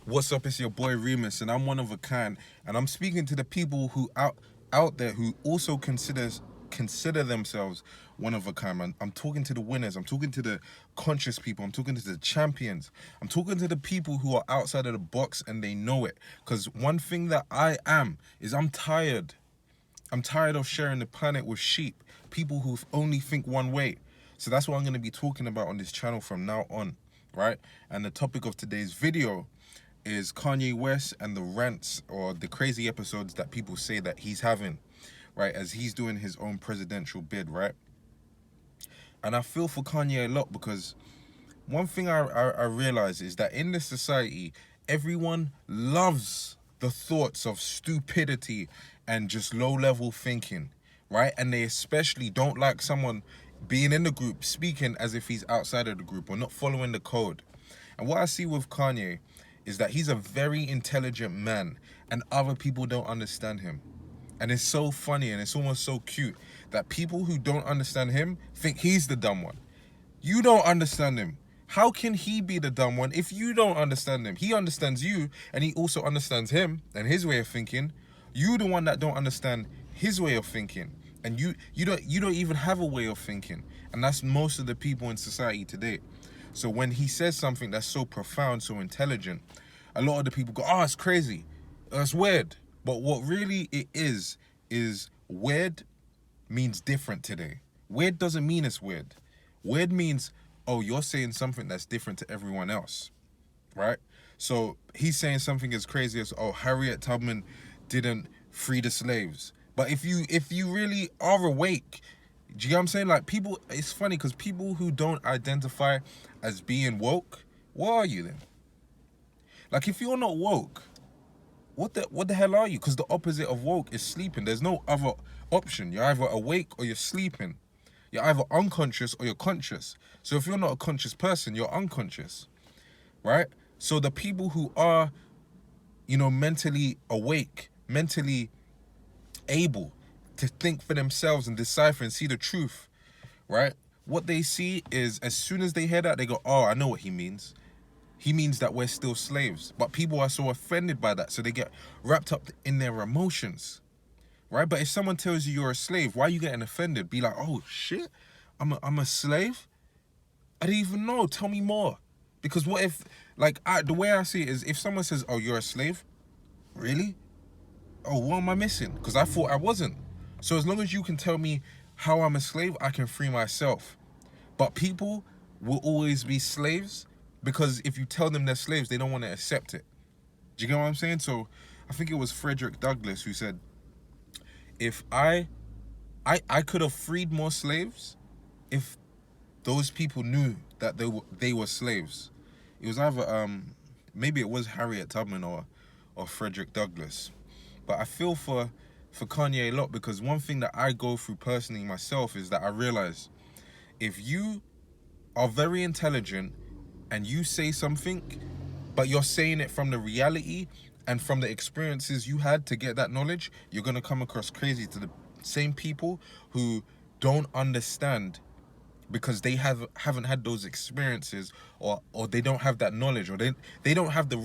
What's up? It's your boy Remus, and I'm one of a kind. And I'm speaking to the people who out there who also consider themselves one of a kind. Man, I'm talking to the winners. I'm talking to the conscious people. I'm talking to the champions. I'm talking to the people who are outside of the box and they know it. Because one thing that I am is I'm tired. I'm tired of sharing the planet with sheep, people who only think one way. So that's what I'm going to be talking about on this channel from now on, right? And the topic of today's video is Kanye West and the rants or the crazy episodes that people say that he's having, right? As he's doing his own presidential bid, right? And I feel for Kanye a lot because one thing I realize is that in this society, everyone loves the thoughts of stupidity and just low-level thinking, right? And they especially don't like someone being in the group speaking as if he's outside of the group or not following the code. And what I see with Kanye is that he's a very intelligent man and other people don't understand him. And it's so funny and it's almost so cute that people who don't understand him think he's the dumb one. You don't understand him. How can he be the dumb one if you don't understand him? He understands you and he also understands him and his way of thinking. You the one that don't understand his way of thinking. And you don't even have a way of thinking. And that's most of the people in society today. So when he says something that's so profound, so intelligent, a lot of the people go, oh, it's crazy. It's weird. But what really it is weird means different today. Weird doesn't mean it's weird. Weird means, oh, you're saying something that's different to everyone else, right? So he's saying something as crazy as, oh, Harriet Tubman didn't free the slaves. But if you really are awake, do you know what I'm saying? Like people, it's funny because people who don't identify as being woke, what are you then? Like if you're not woke, what the hell are you? Because the opposite of woke is sleeping. There's no other option. You're either awake or you're sleeping. You're either unconscious or you're conscious. So if you're not a conscious person, you're unconscious, right? So the people who are, mentally awake, mentally able to think for themselves and decipher and see the truth, right? What they see is as soon as they hear that, they go, oh, I know what he means. He means that we're still slaves. But people are so offended by that, so they get wrapped up in their emotions, right? But if someone tells you you're a slave, why are you getting offended? Be like, oh, shit, I'm a slave? I didn't even know. Tell me more. Because what if, the way I see it is if someone says, oh, you're a slave? Really? Oh, what am I missing? Because I thought I wasn't. So as long as you can tell me how I'm a slave, I can free myself. But people will always be slaves because if you tell them they're slaves, they don't want to accept it. Do you get what I'm saying? So I think it was Frederick Douglass who said, if I could have freed more slaves if those people knew that they were slaves. It was either maybe it was Harriet Tubman or Frederick Douglass. But I feel for Kanye a lot because one thing that I go through personally myself is that I realize if you are very intelligent and you say something, but you're saying it from the reality and from the experiences you had to get that knowledge, you're going to come across crazy to the same people who don't understand because they haven't had those experiences or they don't have that knowledge or they don't have the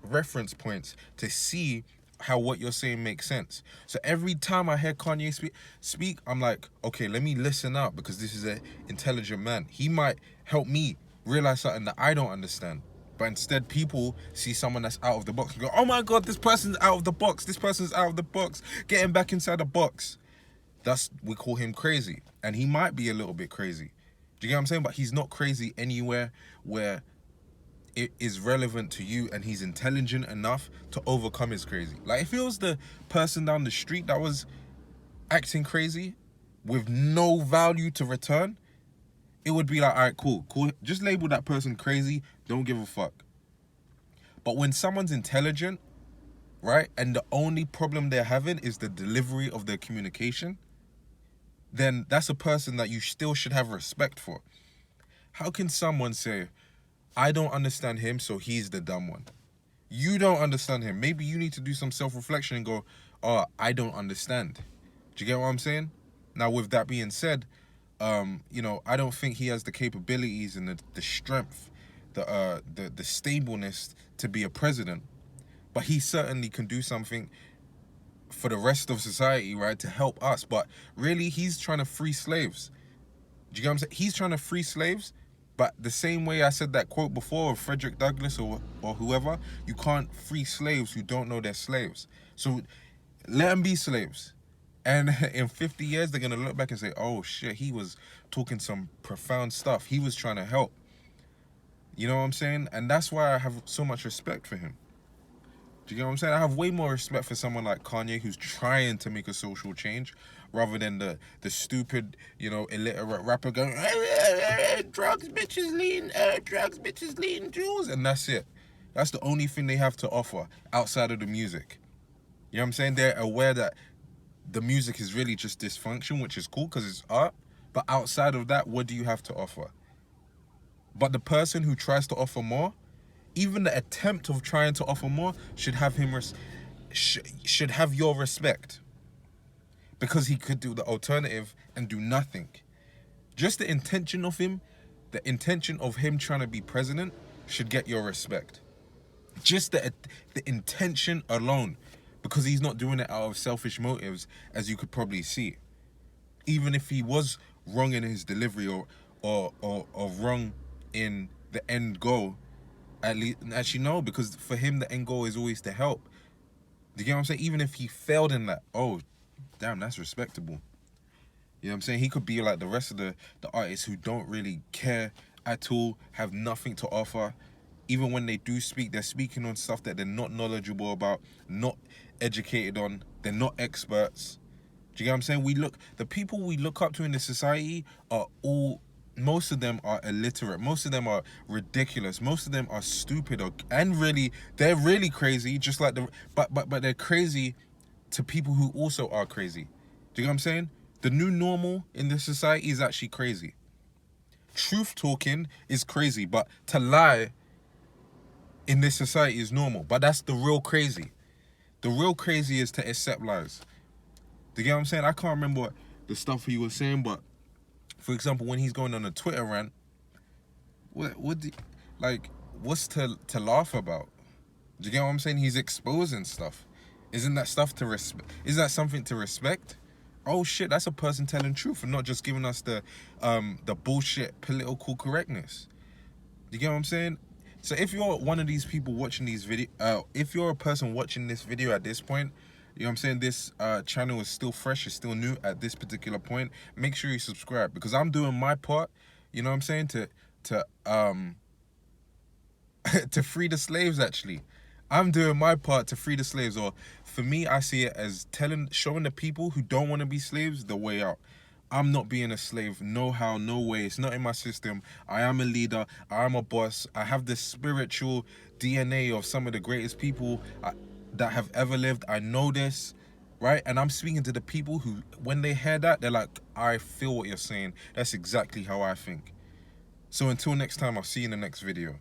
reference points to see how what you're saying makes sense. So every time I hear Kanye speak, I'm like, okay, let me listen up because this is an intelligent man. He might help me realize something that I don't understand. But instead, people see someone that's out of the box and go, oh my God, this person's out of the box. This person's out of the box. Get him back inside the box. We call him crazy. And he might be a little bit crazy. Do you get what I'm saying? But he's not crazy anywhere where it is relevant to you and he's intelligent enough to overcome his crazy. Like if it was the person down the street that was acting crazy with no value to return, it would be like, all right, cool. Just label that person crazy. Don't give a fuck. But when someone's intelligent, right, and the only problem they're having is the delivery of their communication, then that's a person that you still should have respect for. How can someone say, I don't understand him, so he's the dumb one? You don't understand him. Maybe you need to do some self-reflection and go, oh, I don't understand. Do you get what I'm saying? Now, with that being said, I don't think he has the capabilities and the strength the stableness to be a president, but he certainly can do something for the rest of society, right, to help us. But really, he's trying to free slaves. Do you get what I'm saying? He's trying to free slaves, but the same way I said that quote before of Frederick Douglass or whoever, you can't free slaves who don't know they're slaves. So let them be slaves. And in 50 years, they're going to look back and say, oh shit, he was talking some profound stuff. He was trying to help. You know what I'm saying? And that's why I have so much respect for him. Do you get what I'm saying? I have way more respect for someone like Kanye who's trying to make a social change rather than the stupid, illiterate rapper going, drugs, bitches, lean, jewels, and that's it. That's the only thing they have to offer outside of the music. You know what I'm saying? They're aware that the music is really just dysfunction, which is cool because it's art. But outside of that, what do you have to offer? But the person who tries to offer more, even the attempt of trying to offer more, should have should have your respect, because he could do the alternative and do nothing. Just the intention of him trying to be president should get your respect. Just the intention alone, because he's not doing it out of selfish motives, as you could probably see. Even if he was wrong in his delivery or wrong in the end goal, at least, actually no, because for him the end goal is always to help. Do you get what I'm saying? Even if he failed in that, oh damn, that's respectable. You know what I'm saying? He could be like the rest of the artists who don't really care at all, have nothing to offer. Even when they do speak, they're speaking on stuff that they're not knowledgeable about, not educated on, they're not experts. Do you get what I'm saying? The people we look up to in the society are all, most of them are illiterate. Most of them are ridiculous. Most of them are stupid, and really, they're really crazy. Just like but they're crazy to people who also are crazy. Do you get what I'm saying? The new normal in this society is actually crazy. Truth talking is crazy, but to lie in this society is normal. But that's the real crazy. The real crazy is to accept lies. Do you get what I'm saying? I can't remember what the stuff he was saying, but for example, when he's going on a Twitter rant, what's to laugh about? Do you get what I'm saying? He's exposing stuff. Isn't that stuff to respect? Is that something to respect? Oh shit, that's a person telling truth and not just giving us the bullshit political correctness. Do you get what I'm saying? So if you're one of these people watching these if you're a person watching this video at this point, you know what I'm saying, this channel is still fresh, it's still new at this particular point, make sure you subscribe, because I'm doing my part, you know what I'm saying, to to free the slaves. Actually, I'm doing my part to free the slaves, or for me, I see it as showing the people who don't want to be slaves the way out. I'm not being a slave, no how, no way. It's not in my system. I am a leader. I am a boss. I have the spiritual DNA of some of the greatest people that have ever lived. I know this, right? And I'm speaking to the people who, when they hear that, they're like, I feel what you're saying. That's exactly how I think. So until next time, I'll see you in the next video.